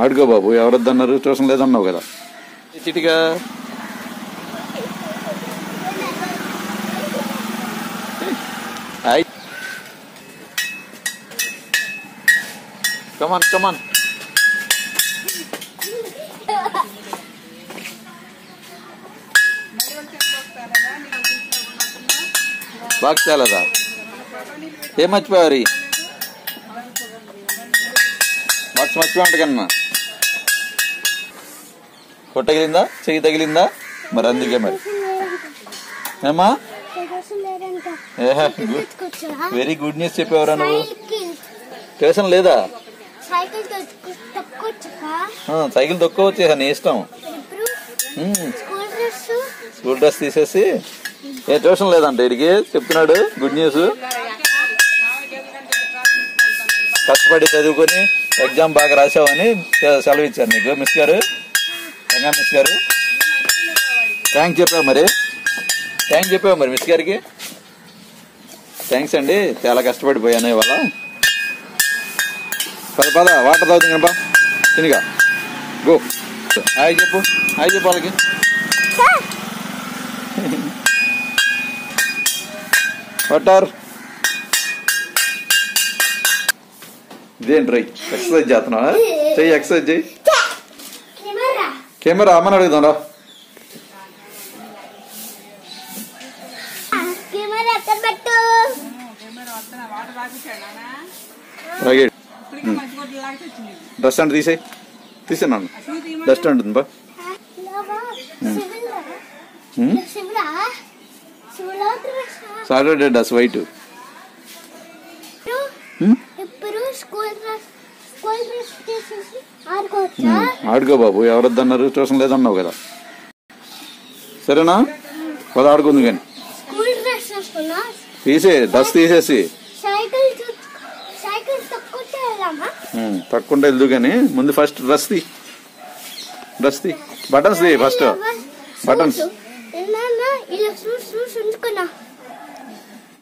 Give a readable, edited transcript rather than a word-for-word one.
ఆడుకో బాబు, ఎవరొద్దన్నారు, ట్యూషన్ లేదన్నావు కదా. చిటిగా కమాన్ కమాన్. బాక్స్ చాలదా? ఏం మర్చిపోయారు? బాక్స్ మర్చిపోయి కన్నా కొట్టగిలిందా, చెయ్యి తగిలిందా? మరి అందుకే మరి ఏమా వెరీ గుడ్ న్యూస్ చెప్పేవరా నువ్వు. ట్యూషన్ లేదా? సైకిల్ తొక్కవచ్చు, నీ ఇష్టం. స్కూల్ డ్రెస్ తీసేసి ఏ ట్యూషన్ లేదంట ఇడికి చెప్తున్నాడు. Good news. కష్టపడి చదువుకొని ఎగ్జామ్ బాగా రాసావని సెలవు ఇచ్చారు నీకు మిస్ గారు, రంగా మిస్ గారు. థ్యాంక్స్ చెప్పావు మరి, థ్యాంక్స్ చెప్పావు మరి మిస్ గారికి. థ్యాంక్స్ అండి, చాలా కష్టపడిపోయాను ఇవాళ. పద వాటర్ తాగుతుంది బా తినిగా. గో హాయ్ చెప్పు, హాయ్ చెప్పు వాళ్ళకి. వాటర్ ఇదేంటి రై ఎక్సర్సైజ్ చేస్తున్నా? చెయ్యి ఎక్సర్సైజ్ చెయ్యి. కెమెరా అమ్మని అడుగుదాం రా. డస్ట్ అంటే తీసేనాను, డస్ట్ అంటుంది బా. Saturday does white. ఆడుకో బాబు, ఎవరొద్దన్నారు, ట్యూషన్ లేదన్నావు కదా. సరేనా? పద ఆడుకుంది కానీ తీసే డస్ట్ తీసేసి. తక్కువ వెళ్దు కానీ ముందు ఫస్ట్ డ్రెస్ తీ, బటన్స్ తీ ఫస్ట్, బటన్స్.